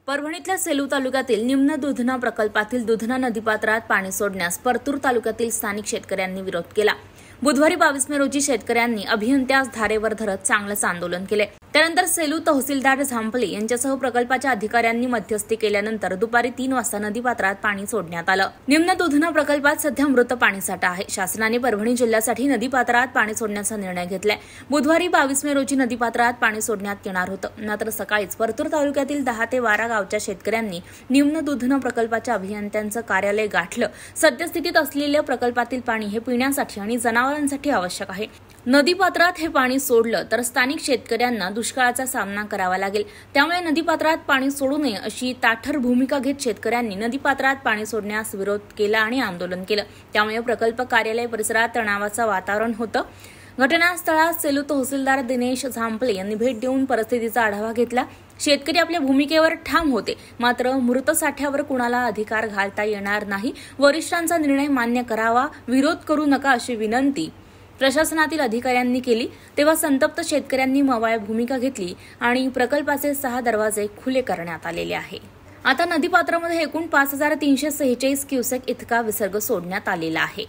परभणीतल्या सेलू तालुक्यातील निम्न दुधना प्रकल्पातील दुधना नदीपात्रात पाणी सोडण्यास परतूर तालुक्यातील स्थानिक शेतकऱ्यांनी विरोध केला। बुधवारी 22 मे रोजी शेतकऱ्यांनी अभियंत्यास धारेवर धरत चांगलंच आंदोलन केले। त्यानंतर सेलू तहसीलदार झांपले यांच्यासह प्रकल्पाच्या अधिकाऱ्यांनी मध्यस्थी केल्यानंतर दुपारी 3 वाजता नदीपात्रात पाणी सोडण्यात आलं। निम्न दुधना प्रकल्पात सध्या मृत पाणीसाठा आहे। शासनाने परभणी जिल्ह्यासाठी नदीपात्रात पाणी सोडण्याचा निर्णय घेतलाय। बुधवारी 22 मे रोजी नदीपात्रात पाणी सोडण्यात येणार होतं, मात्र सकाळीच परतूर तालुक्यातील 10 ते 12 गावच्या शेतकऱ्यांनी निम्न दुधना प्रकल्पाच्या अभियंत्यांचं कार्यालय गाठलं। सद्यस्थितीत असलेल्या प्रकल्पातील पाणी हे पिण्यासाठी आणि जनावरांसाठी आवश्यक आहे। नदीपात्रात हे पाणी सोडलं तर स्थानिक शेतकऱ्यांना दुष्काळाचा सामना करावा लागेल। त्यामुळे नदीपात्रात पाणी सोडू नये अशी ताठर भूमिका घेत शेतकऱ्यांनी नदीपात्रात पाणी सोडण्यास विरोध केला आणि आंदोलन केलं। त्यामुळे प्रकल्प कार्यालय परिसरात तणावाचं वातावरण होतं। घटनास्थळात सेलू तहसीलदार दिनेश झांपले यांनी भेट देऊन परिस्थितीचा आढावा घेतला। शेतकरी आपल्या भूमिकेवर ठाम होते, मात्र मृत साठ्यावर कुणाला अधिकार घालता येणार नाही। वरिष्ठांचा निर्णय मान्य करावा, विरोध करू नका अशी विनंती प्रशासनातील अधिकाऱ्यांनी केली। तेव्हा संतप्त शेतकऱ्यांनी मवाळ भूमिका घेतली आणि प्रकल्पाचे 6 दरवाजे खुले करण्यात आलेले आहे। आता नदीपात्रामध्ये एकूण 5346 क्युसेक इतका विसर्ग सोडण्यात आलेला आहे।